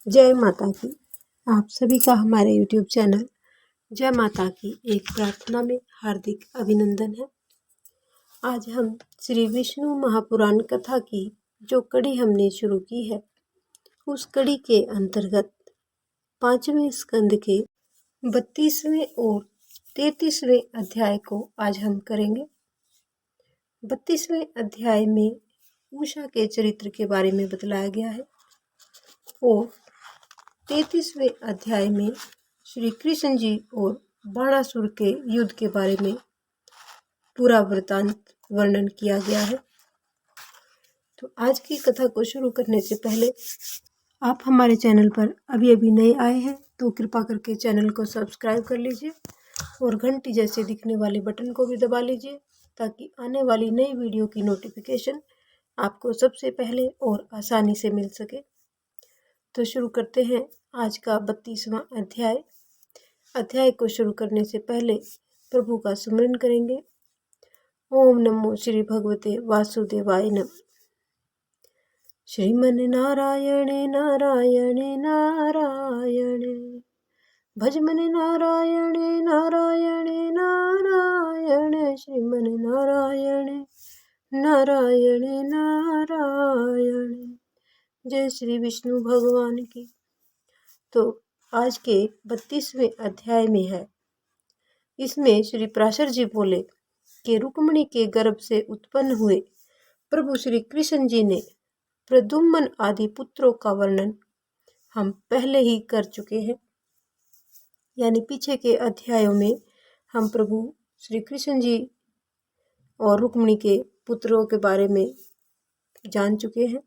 जय माता की। आप सभी का हमारे YouTube चैनल जय माता की एक प्रार्थना में हार्दिक अभिनंदन है। आज हम श्री विष्णु महापुराण कथा की जो कड़ी हमने शुरू की है, उस कड़ी के अंतर्गत 5वें स्कंद के 32वें और 33वें अध्याय को आज हम करेंगे। 32वें अध्याय में उषा के चरित्र के बारे में बतलाया गया है और 33वें अध्याय में श्री कृष्ण जी और बाणासुर के युद्ध के बारे में पूरा वृतांत वर्णन किया गया है। तो आज की कथा को शुरू करने से पहले आप हमारे चैनल पर अभी नए आए हैं तो कृपा करके चैनल को सब्सक्राइब कर लीजिए और घंटी जैसे दिखने वाले बटन को भी दबा लीजिए ताकि आने वाली नई वीडियो की नोटिफिकेशन आपको सबसे पहले और आसानी से मिल सके। तो शुरू करते हैं आज का 32वां अध्याय। अध्याय को शुरू करने से पहले प्रभु का स्मरण करेंगे। ओम नमो श्री भगवते वासुदेवाय नमः। श्रीमन नारायण नारायण नारायण भजमन नारायण नारायण नारायण श्रीमन नारायण नारायण नारायण। जय श्री विष्णु भगवान की। तो आज के 32वें अध्याय में है। इसमें श्री पराशर जी बोले कि रुक्मिणी के गर्भ से उत्पन्न हुए प्रभु श्री कृष्ण जी ने प्रद्युम्न आदि पुत्रों का वर्णन हम पहले ही कर चुके हैं। यानी पीछे के अध्यायों में हम प्रभु श्री कृष्ण जी और रुक्मिणी के पुत्रों के बारे में जान चुके हैं।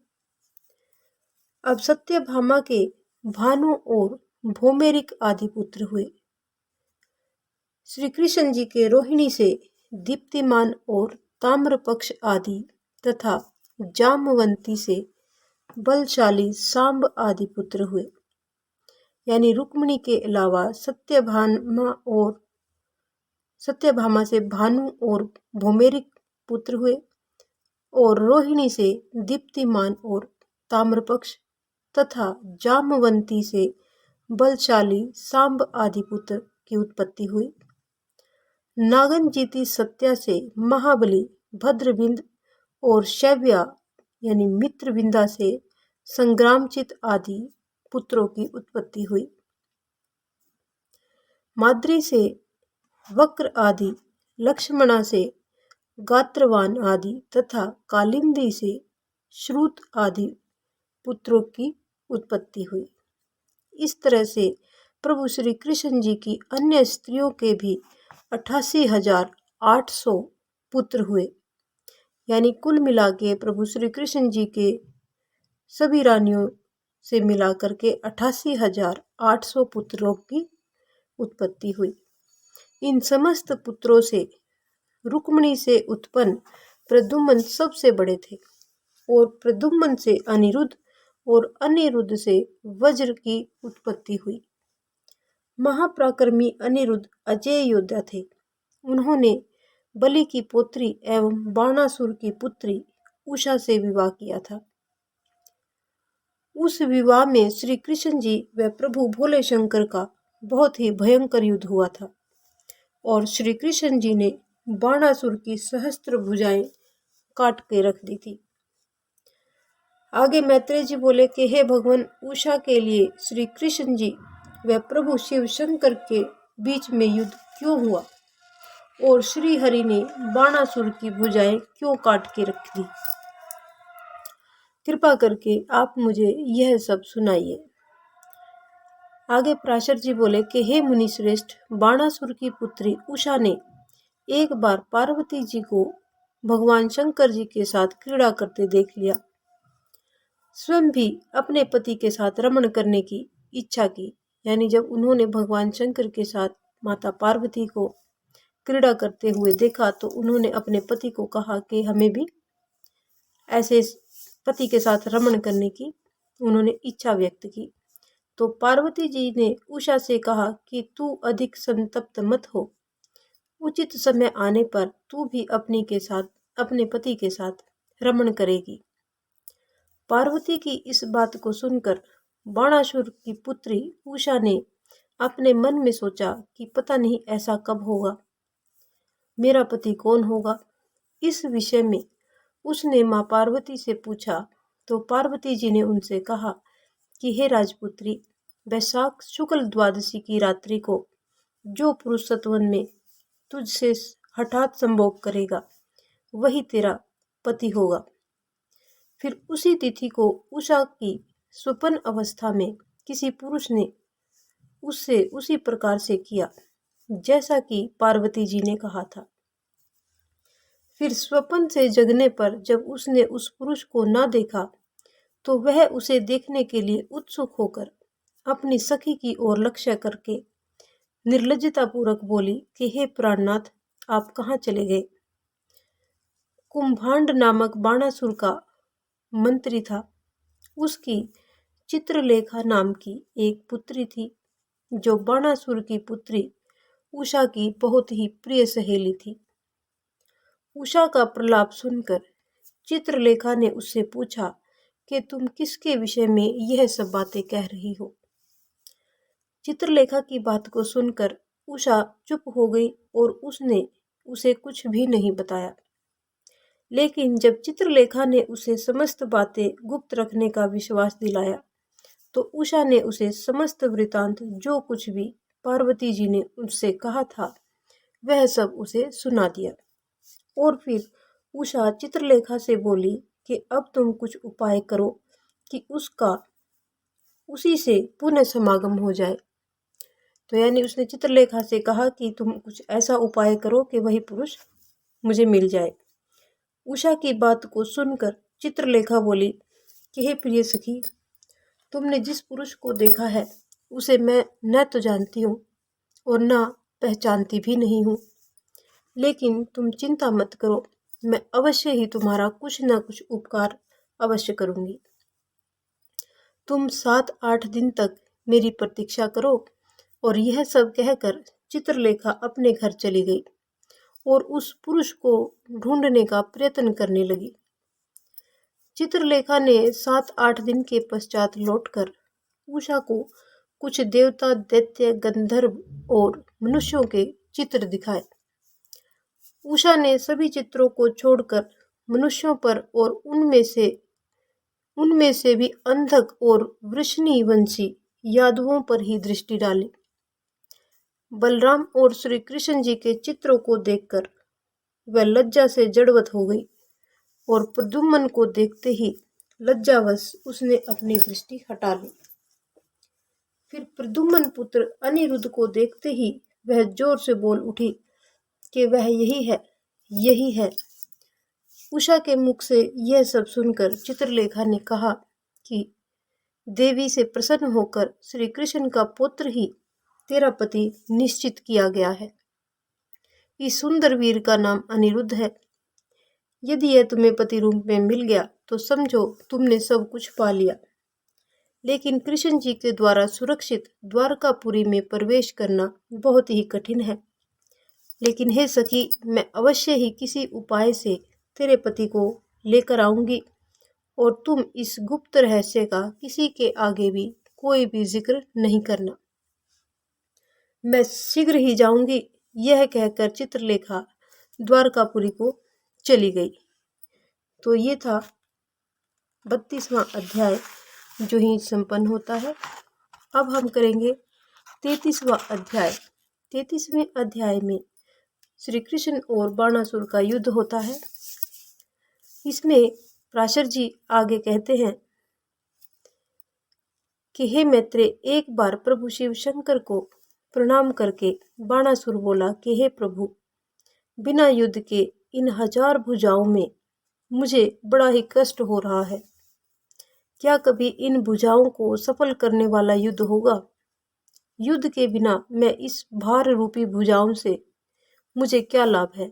अब सत्यभामा के भानु और भौमेरिक आदि पुत्र हुए। श्री कृष्ण जी के रोहिणी से दीप्तिमान और ताम्रपक्ष आदि तथा जामवंती से बलशाली सांब आदि पुत्र हुए। यानी रुक्मिणी के अलावा सत्यभामा से भानु और भौमेरिक पुत्र हुए और रोहिणी से दीप्तिमान और ताम्रपक्ष तथा जामवंती से बलशाली सांब आदि पुत्र की उत्पत्ति हुई। नागनजीती सत्या से महाबली भद्रबिंद और शैव्या यानी मित्रविंदा से संग्रामचित आदि पुत्रों की उत्पत्ति हुई। माद्री से वक्र आदि, लक्ष्मणा से गात्रवान आदि तथा कालिंदी से श्रुत आदि पुत्रों की उत्पत्ति हुई। इस तरह से प्रभु श्री कृष्ण जी की अन्य स्त्रियों के भी 88,800 पुत्र हुए। यानी कुल मिला के प्रभु श्री कृष्ण जी के सभी रानियों से मिलाकर के 88,800 पुत्रों की उत्पत्ति हुई। इन समस्त पुत्रों से रुक्मिणी से उत्पन्न प्रद्युम्न सबसे बड़े थे और प्रद्युम्न से अनिरुद्ध और अनिरुद्ध से वज्र की उत्पत्ति हुई। महापराक्रमी अनिरुद्ध अजेय योद्धा थे। उन्होंने बलि की पुत्री एवं बाणासुर की पुत्री उषा से विवाह किया था। उस विवाह में श्री कृष्ण जी व प्रभु भोले शंकर का बहुत ही भयंकर युद्ध हुआ था और श्री कृष्ण जी ने बाणासुर की सहस्त्र भुजाएं काट के रख दी थी। आगे मैत्रेय जी बोले कि हे भगवान, उषा के लिए श्री कृष्ण जी व प्रभु शिव शंकर के बीच में युद्ध क्यों हुआ और श्री हरि ने बाणासुर की भुजाएं क्यों काट के रख दी? कृपा करके आप मुझे यह सब सुनाइए। आगे पराशर जी बोले कि हे मुनि श्रेष्ठ, बाणासुर की पुत्री उषा ने एक बार पार्वती जी को भगवान शंकर जी के साथ क्रीड़ा करते देख लिया। स्वयं भी अपने पति के साथ रमण करने की इच्छा की। यानी जब उन्होंने भगवान शंकर के साथ माता पार्वती को क्रीड़ा करते हुए देखा तो उन्होंने अपने पति को कहा कि हमें भी ऐसे पति के साथ रमण करने की उन्होंने इच्छा व्यक्त की। तो पार्वती जी ने उषा से कहा कि तू अधिक संतप्त मत हो, उचित समय आने पर तू भी अपने पति के साथ रमण करेगी। पार्वती की इस बात को सुनकर बाणासुर की पुत्री उषा ने अपने मन में सोचा कि पता नहीं ऐसा कब होगा, मेरा पति कौन होगा। इस विषय में उसने माँ पार्वती से पूछा तो पार्वती जी ने उनसे कहा कि हे राजपुत्री, वैशाख शुक्ल द्वादशी की रात्रि को जो पुरुष सतवन में तुझसे हठात संभोग करेगा वही तेरा पति होगा। फिर उसी तिथि को उषा की स्वप्न अवस्था में किसी पुरुष ने उससे उसी प्रकार से किया जैसा कि पार्वती जी ने कहा था। फिर स्वप्न से जगने पर जब उसने उस पुरुष को न देखा तो वह उसे देखने के लिए उत्सुक होकर अपनी सखी की ओर लक्ष्य करके निर्लज्जता पूर्वक बोली कि हे प्राणनाथ, आप कहाँ चले गए। कुंभांड नामक बाणासुर का मंत्री था। उसकी चित्रलेखा नाम की एक पुत्री थी जो बाणासुर की पुत्री उषा की बहुत ही प्रिय सहेली थी। उषा का प्रलाप सुनकर चित्रलेखा ने उससे पूछा कि तुम किसके विषय में यह सब बातें कह रही हो। चित्रलेखा की बात को सुनकर उषा चुप हो गई और उसने उसे कुछ भी नहीं बताया। लेकिन जब चित्रलेखा ने उसे समस्त बातें गुप्त रखने का विश्वास दिलाया तो उषा ने उसे समस्त वृतांत जो कुछ भी पार्वती जी ने उससे कहा था वह सब उसे सुना दिया। और फिर उषा चित्रलेखा से बोली कि अब तुम कुछ उपाय करो कि उसका उसी से पुनः समागम हो जाए। तो यानी उसने चित्रलेखा से कहा कि तुम कुछ ऐसा उपाय करो कि वही पुरुष मुझे मिल जाए। उषा की बात को सुनकर चित्रलेखा बोली कि हे प्रिय सखी, तुमने जिस पुरुष को देखा है उसे मैं न तो जानती हूँ और न पहचानती भी नहीं हूँ, लेकिन तुम चिंता मत करो, मैं अवश्य ही तुम्हारा कुछ न कुछ उपकार अवश्य करूंगी। तुम 7-8 दिन तक मेरी प्रतीक्षा करो। और यह सब कहकर चित्रलेखा अपने घर चली गई और उस पुरुष को ढूंढने का प्रयत्न करने लगी। चित्रलेखा ने 7-8 दिन के पश्चात लौटकर उषा को कुछ देवता, दैत्य, गंधर्व और मनुष्यों के चित्र दिखाए। उषा ने सभी चित्रों को छोड़कर मनुष्यों पर और उनमें से भी अंधक और वृषणी वंशी यादवों पर ही दृष्टि डाली। बलराम और श्री कृष्ण जी के चित्रों को देखकर वह लज्जा से जड़वत हो गई और प्रद्युम्न को देखते ही लज्जावश उसने अपनी दृष्टि हटा ली। फिर प्रद्युम्न पुत्र अनिरुद्ध को देखते ही वह जोर से बोल उठी कि वह यही है। उषा के मुख से यह सब सुनकर चित्रलेखा ने कहा कि देवी से प्रसन्न होकर श्री कृष्ण का पुत्र ही तेरा पति निश्चित किया गया है। इस सुंदर वीर का नाम अनिरुद्ध है। यदि यह तुम्हें पति रूप में मिल गया तो समझो तुमने सब कुछ पा लिया। लेकिन कृष्ण जी के द्वारा सुरक्षित द्वारकापुरी में प्रवेश करना बहुत ही कठिन है। लेकिन हे सखी, मैं अवश्य ही किसी उपाय से तेरे पति को लेकर आऊंगी और तुम इस गुप्त रहस्य का किसी के आगे भी कोई भी जिक्र नहीं करना। मैं शीघ्र ही जाऊंगी। यह कहकर चित्रलेखा द्वारकापुरी को चली गई। तो ये था 32वां अध्याय जो ही संपन्न होता है। अब हम करेंगे 33वां अध्याय। 33वें अध्याय में श्री कृष्ण और बाणासुर का युद्ध होता है। इसमें पराशर जी आगे कहते हैं कि हे मैत्रेय, एक बार प्रभु शिव शंकर को प्रणाम करके बाणासुर बोला कि हे प्रभु, बिना युद्ध के इन 1000 भुजाओं में मुझे बड़ा ही कष्ट हो रहा है। क्या कभी इन भुजाओं को सफल करने वाला युद्ध होगा? युद्ध के बिना मैं इस भार रूपी भुजाओं से मुझे क्या लाभ है?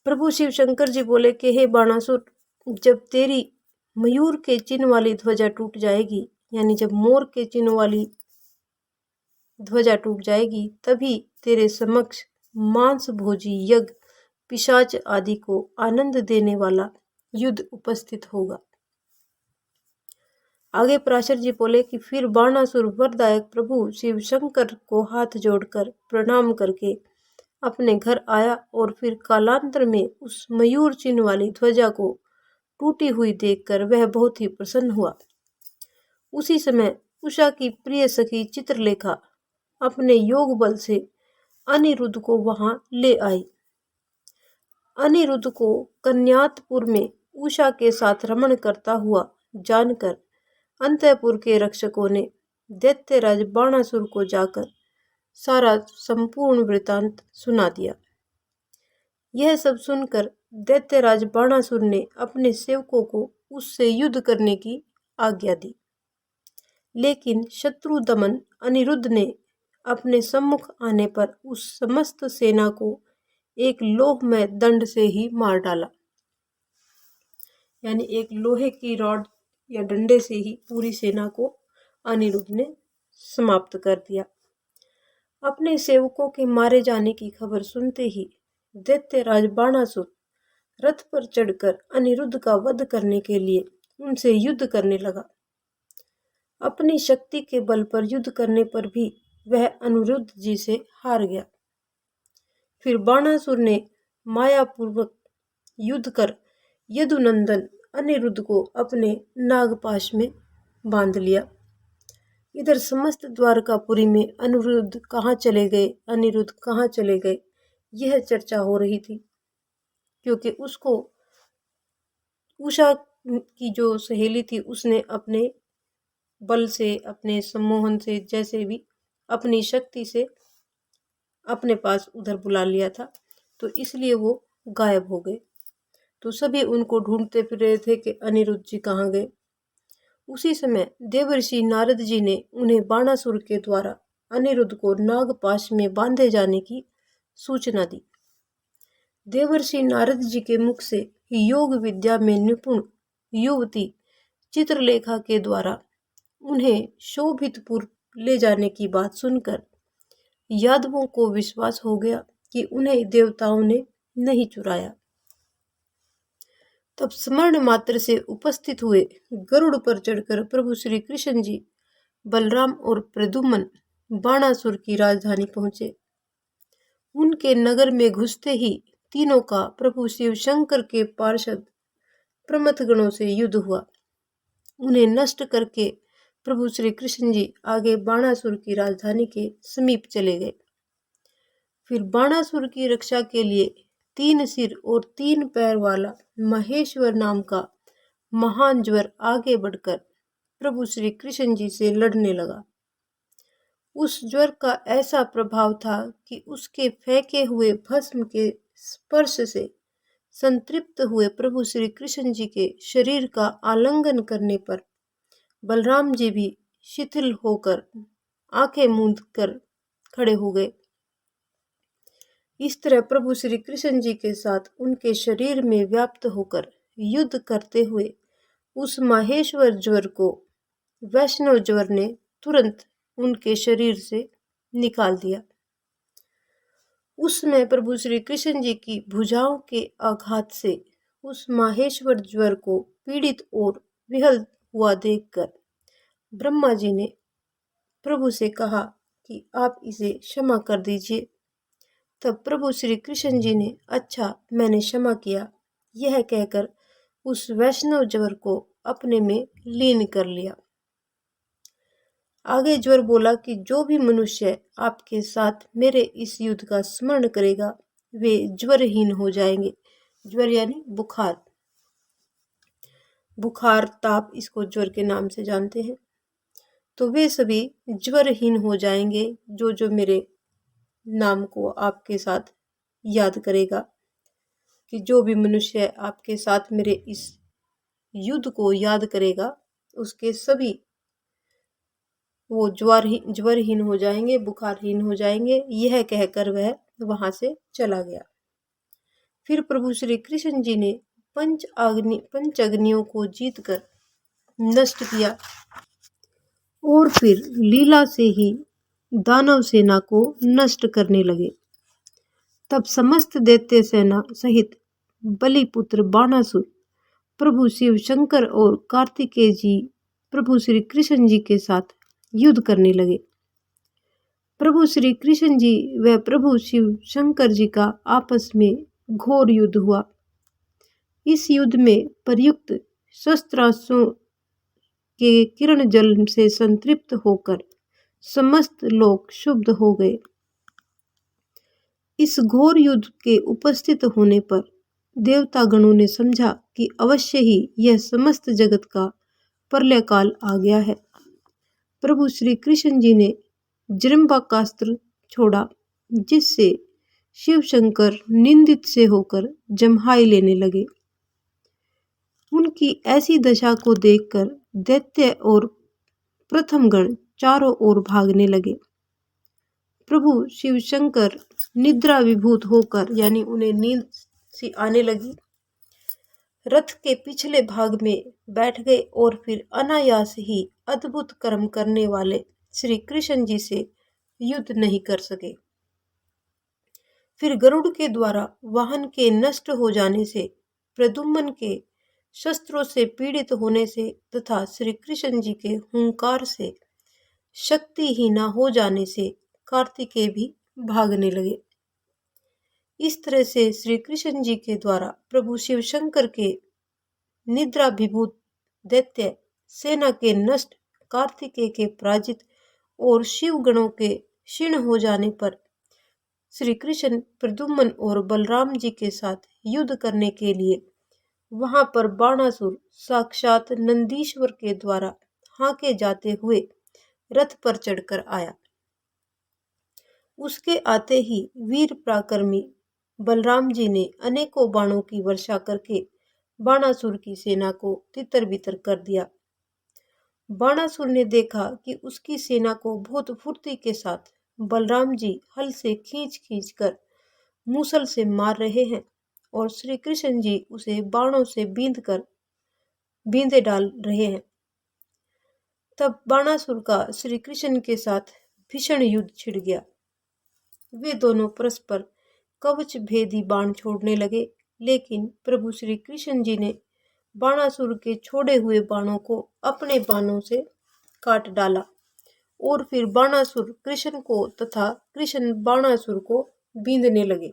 प्रभु शिव शंकर जी बोले कि हे बाणासुर, जब तेरी मयूर के चिन्ह वाली ध्वजा टूट जाएगी, यानी जब मोर के चिन्ह वाली ध्वजा टूट जाएगी, तभी तेरे समक्ष मांस भोजी यज्ञ, पिशाच आदि को आनंद देने वाला युद्ध उपस्थित होगा। आगे पराशर जी बोले कि फिर बाणासुर वरदायक प्रभु शिव शंकर को हाथ जोड़कर प्रणाम करके अपने घर आया और फिर कालांतर में उस मयूर चिन्ह वाली ध्वजा को टूटी हुई देखकर वह बहुत ही प्रसन्न हुआ। उसी समय उषा की प्रिय सखी चित्रलेखा अपने योग बल से अनिरुद्ध को वहां ले आई। अनिरुद्ध को कन्यातपुर में उषा के साथ रमण करता हुआ जानकर अंतःपुर के रक्षकों ने दैत्यराज बाणासुर को जाकर सारा संपूर्ण वृतांत सुना दिया। यह सब सुनकर दैत्यराज बाणासुर ने अपने सेवकों को उससे युद्ध करने की आज्ञा दी, लेकिन शत्रु दमन अनिरुद्ध ने अपने सम्मुख आने पर उस समस्त सेना को एक लोहमय दंड से ही मार डाला। यानी एक लोहे की रॉड या डंडे से ही पूरी सेना को अनिरुद्ध ने समाप्त कर दिया। अपने सेवकों के मारे जाने की खबर सुनते ही दैत्यराज बाणासुर रथ पर चढ़कर अनिरुद्ध का वध करने के लिए उनसे युद्ध करने लगा। अपनी शक्ति के बल पर युद्ध करने पर भी वह अनिरुद्ध जी से हार गया। फिर बाणासुर ने मायापूर्वक युद्ध कर यदुनंदन अनिरुद्ध को अपने नागपाश में बांध लिया। इधर समस्त द्वारकापुरी में अनिरुद्ध कहाँ चले गए, यह चर्चा हो रही थी, क्योंकि उसको उषा की जो सहेली थी उसने अपने बल से, अपने सम्मोहन से, जैसे भी अपनी शक्ति से अपने पास उधर बुला लिया था, तो इसलिए वो गायब हो गए। तो सभी उनको ढूंढते फिर रहे थे कि अनिरुद्ध जी कहाँ गए। उसी समय देवर्षि नारद जी ने उन्हें बाणासुर के द्वारा अनिरुद्ध को नागपाश में बांधे जाने की सूचना दी। देवर्षि नारद जी के मुख से योग विद्या में निपुण युवती चित्रलेखा के द्वारा उन्हें शोभितपुर ले जाने की बात सुनकर यादवों को विश्वास हो गया कि उन्हें देवताओं ने नहीं चुराया। तब स्मरण मात्र से उपस्थित हुए गरुड़ पर चढ़कर प्रभु श्री कृष्ण जी, बलराम और प्रद्युम्न बाणासुर की राजधानी पहुंचे। उनके नगर में घुसते ही तीनों का प्रभु शिव शंकर के पार्षद प्रमथगणों से युद्ध हुआ। उन्हें नष्ट करके प्रभु श्री कृष्ण जी आगे बाणासुर की राजधानी के समीप चले गए। फिर बाणासुर की रक्षा के लिए 3 सिर और 3 पैर वाला महेश्वर नाम का महान ज्वर आगे बढ़कर प्रभु श्री कृष्ण जी से लड़ने लगा। उस ज्वर का ऐसा प्रभाव था कि उसके फेंके हुए भस्म के स्पर्श से संतृप्त हुए प्रभु श्री कृष्ण जी के शरीर का आलिंगन करने पर बलराम जी भी शिथिल होकर आंखें मूंद कर खड़े हो गए। इस तरह प्रभु श्री कृष्ण जी के साथ उनके शरीर में व्याप्त होकर युद्ध करते हुए उस माहेश्वर ज्वर को वैष्णव ज्वर ने तुरंत उनके शरीर से निकाल दिया। उस समय प्रभु श्री कृष्ण जी की भुजाओं के आघात से उस माहेश्वर ज्वर को पीड़ित और विहल हुआ देखकर ब्रह्मा जी ने प्रभु से कहा कि आप इसे क्षमा कर दीजिए। तब प्रभु श्री कृष्ण जी ने अच्छा, मैंने क्षमा किया, यह कहकर उस वैष्णव ज्वर को अपने में लीन कर लिया। आगे ज्वर बोला कि जो भी मनुष्य आपके साथ मेरे इस युद्ध का स्मरण करेगा वे ज्वरहीन हो जाएंगे। ज्वर यानी बुखार, ताप, इसको ज्वर के नाम से जानते हैं। तो वे सभी ज्वरहीन हो जाएंगे जो मेरे नाम को आपके साथ याद करेगा। कि जो भी मनुष्य आपके साथ मेरे इस युद्ध को याद करेगा उसके सभी वो ज्वरहीन हो जाएंगे, बुखारहीन हो जाएंगे। यह कहकर वह वहां से चला गया। फिर प्रभु श्री कृष्ण जी ने पंच अग्नियों को जीतकर नष्ट किया और फिर लीला से ही दानव सेना को नष्ट करने लगे। तब समस्त दैत्य सेना सहित बलिपुत्र बाणासुर प्रभु शिव शंकर और कार्तिकेय जी प्रभु श्री कृष्ण जी के साथ युद्ध करने लगे। प्रभु श्री कृष्ण जी व प्रभु शिव शंकर जी का आपस में घोर युद्ध हुआ। इस युद्ध में प्रयुक्त शस्त्रास्त्रों के किरण जल से संतृप्त होकर समस्त लोग शुद्ध हो गए। इस घोर युद्ध के उपस्थित होने पर देवता गणों ने समझा कि अवश्य ही यह समस्त जगत का प्रलय काल आ गया है। प्रभु श्री कृष्ण जी ने जृंभाकास्त्र छोड़ा, जिससे शिव शंकर निंदित से होकर जम्हाई लेने लगे। उनकी ऐसी दशा को देखकर दैत्य और प्रथम गण चारों ओर भागने लगे। प्रभु शिव शंकर निद्रा विभूत होकर, यानी उन्हें नींद सी आने लगी, रथ के पिछले भाग में बैठ गए और फिर अनायास ही अद्भुत कर्म करने वाले श्री कृष्ण जी से युद्ध नहीं कर सके। फिर गरुड़ के द्वारा वाहन के नष्ट हो जाने से, प्रद्युम्न के शस्त्रों से पीड़ित होने से तथा श्री कृष्ण जी के हुंकार से शक्तिहीन हो जाने से कार्तिकेय भी भागने लगे। इस तरह से श्री कृष्ण जी के द्वारा प्रभु शिव शंकर के निद्रा विभूत दैत्य सेना के नष्ट, कार्तिकेय के पराजित और शिव गणों के क्षीण हो जाने पर श्री कृष्ण प्रद्युम्न और बलराम जी के साथ युद्ध करने के लिए वहां पर बाणासुर साक्षात नंदीश्वर के द्वारा हांके जाते हुए रथ पर चढ़कर आया। उसके आते ही वीर पराक्रमी बलराम जी ने अनेकों बाणों की वर्षा करके बाणासुर की सेना को तितर बितर कर दिया। बाणासुर ने देखा कि उसकी सेना को बहुत फुर्ती के साथ बलराम जी हल से खींच खींच कर मूसल से मार रहे हैं और श्री कृष्ण जी उसे बाणों से बींधे डाल रहे हैं। तब बाणासुर का श्री कृष्ण के साथ भीषण युद्ध छिड़ गया। वे दोनों परस्पर कवच भेदी बाण छोड़ने लगे, लेकिन प्रभु श्री कृष्ण जी ने बाणासुर के छोड़े हुए बाणों को अपने बाणों से काट डाला और फिर बाणासुर कृष्ण को तथा कृष्ण बाणासुर को बींधने लगे।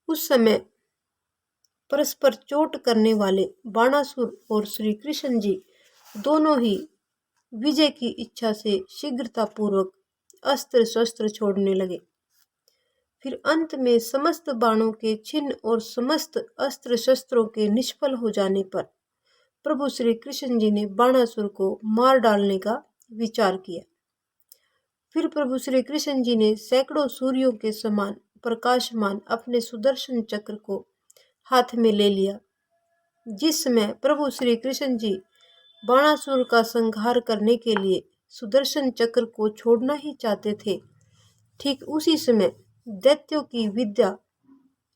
उस समय परस्पर चोट करने वाले बाणासुर और श्री कृष्ण जी दोनों ही विजय की इच्छा से शीघ्रतापूर्वक अस्त्र शस्त्र छोड़ने लगे। फिर अंत में समस्त बाणों के छिन्न और समस्त अस्त्र शस्त्रों के निष्फल हो जाने पर प्रभु श्री कृष्ण जी ने बाणासुर को मार डालने का विचार किया। फिर प्रभु श्री कृष्ण जी ने सैकड़ों सूर्यों के समान प्रकाशमान अपने सुदर्शन चक्र को हाथ में ले लिया। जिस समय प्रभु श्री कृष्ण जी बाणासुर का संहार करने के लिए सुदर्शन चक्र को छोड़ना ही चाहते थे, ठीक उसी समय दैत्यों की विद्या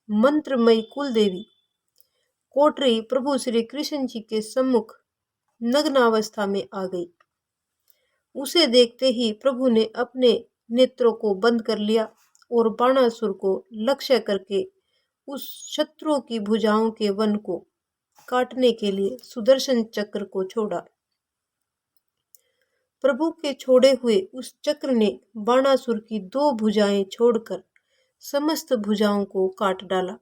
मंत्रमयी कुलदेवी कोटरी प्रभु श्री कृष्ण जी के सम्मुख नग्नावस्था में आ गई। उसे देखते ही प्रभु ने अपने नेत्रों को बंद कर लिया और बाणासुर को लक्ष्य करके उस शत्रुओं की भुजाओं के वन को काटने के लिए सुदर्शन चक्र को छोड़ा। प्रभु के छोड़े हुए उस चक्र ने बाणासुर की 2 भुजाएं छोड़कर समस्त भुजाओं को काट डाला।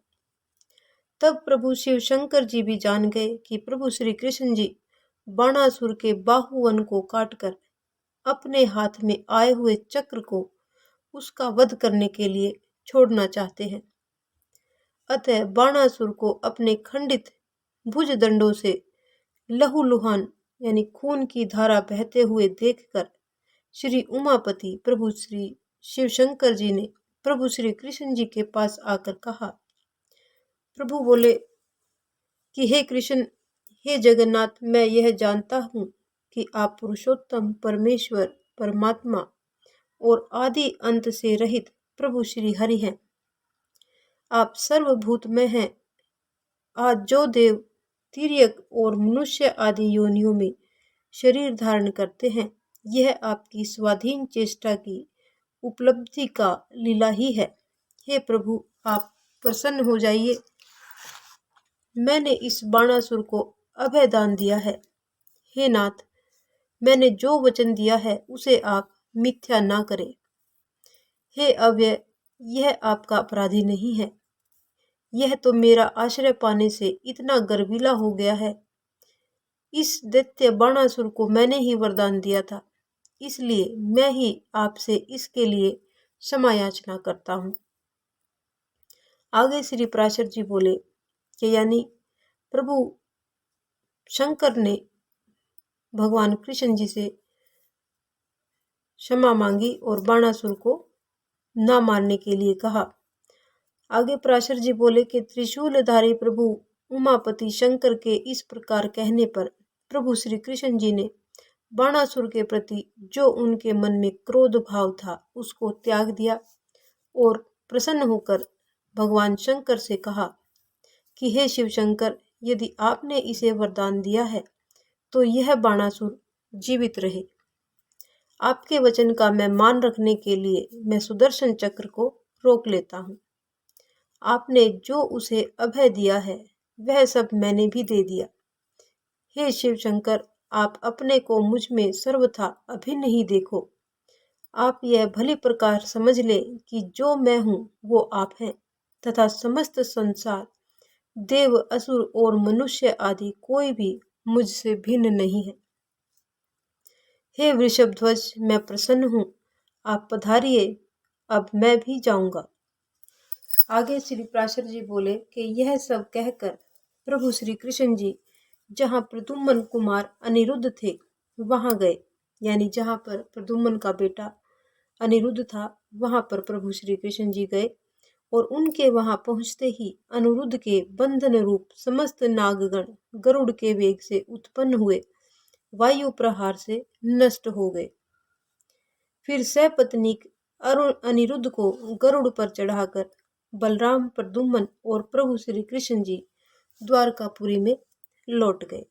तब प्रभु शिव शंकर जी भी जान गए कि प्रभु श्री कृष्ण जी बाणासुर के बाहुवन को काटकर अपने हाथ में आए हुए चक्र को उसका वध करने के लिए छोड़ना चाहते हैं। अतः बाणासुर को अपने खंडित भुज दंडों से लहूलुहान यानी खून की धारा बहते हुए देखकर श्री उमापति प्रभु श्री शिव शंकर जी ने प्रभु श्री कृष्ण जी के पास आकर कहा। प्रभु बोले कि हे कृष्ण, हे जगन्नाथ, मैं यह जानता हूँ कि आप पुरुषोत्तम परमेश्वर परमात्मा और आदि अंत से रहित प्रभु श्री हरि हैं। आप सर्वभूतमय हैं। आज जो देव तिर्यक और मनुष्य आदि योनियों में शरीर धारण करते हैं, यह आपकी स्वाधीन चेष्टा की उपलब्धि का लीला ही है। हे प्रभु, आप प्रसन्न हो जाइए। मैंने इस बाणासुर को अभय दान दिया है। हे नाथ, मैंने जो वचन दिया है उसे आप मिथ्या ना करें। हे अव्यय, यह आपका अपराधी नहीं है। यह तो मेरा आश्रय पाने से इतना गर्वीला हो गया है। इस दैत्य बाणासुर को मैंने ही वरदान दिया था, इसलिए मैं ही आपसे इसके लिए क्षमा याचना करता हूँ। आगे श्री पराशर जी बोले कि यानी प्रभु शंकर ने भगवान कृष्ण जी से क्षमा मांगी और बाणासुर को ना मारने के लिए कहा। आगे पराशर जी बोले कि त्रिशूलधारी प्रभु उमापति शंकर के इस प्रकार कहने पर प्रभु श्री कृष्ण जी ने बाणासुर के प्रति जो उनके मन में क्रोध भाव था उसको त्याग दिया और प्रसन्न होकर भगवान शंकर से कहा कि हे शिव शंकर, यदि आपने इसे वरदान दिया है तो यह बाणासुर जीवित रहे। आपके वचन का मैं मान रखने के लिए मैं सुदर्शन चक्र को रोक लेता हूँ। आपने जो उसे अभय दिया है वह सब मैंने भी दे दिया। हे शिव शंकर, आप अपने को मुझ में सर्वथा अभिन्न ही देखो। आप यह भली प्रकार समझ ले कि जो मैं हूँ वो आप हैं तथा समस्त संसार देव असुर और मनुष्य आदि कोई भी मुझसे भिन्न नहीं है। हे वृषभध्वज, मैं प्रसन्न हूँ, आप पधारिए, अब मैं भी जाऊंगा। आगे श्री पराशर जी बोले कि यह सब कहकर प्रभु श्री कृष्ण जी जहाँ प्रद्युम्न कुमार अनिरुद्ध थे वहां गए, यानी जहाँ पर प्रद्युम्न का बेटा अनिरुद्ध था वहां पर प्रभु श्री कृष्ण जी गए और उनके वहां पहुंचते ही अनिरुद्ध के बंधन रूप समस्त नागगण गरुड़ के वेग से उत्पन्न हुए वायु प्रहार से नष्ट हो गए। फिर सपत्नीक अनिरुद्ध को गरुड़ पर चढ़ाकर बलराम, प्रद्युम्न और प्रभु श्री कृष्ण जी द्वारकापुरी में लौट गए।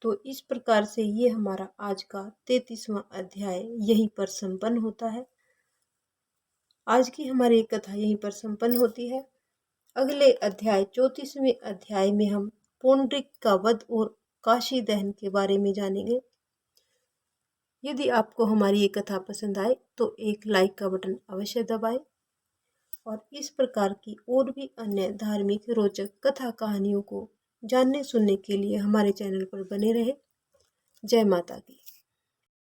तो इस प्रकार से ये हमारा आज का 33वां अध्याय यहीं पर संपन्न होता है। आज की हमारी कथा यहीं पर संपन्न होती है। अगले अध्याय 34वें अध्याय में हम पौंड्रिक का वध और काशी दहन के बारे में जानेंगे। यदि आपको हमारी ये कथा पसंद आए तो एक लाइक का बटन अवश्य दबाएं और इस प्रकार की और भी अन्य धार्मिक रोचक कथा कहानियों को जानने सुनने के लिए हमारे चैनल पर बने रहे। जय माता की।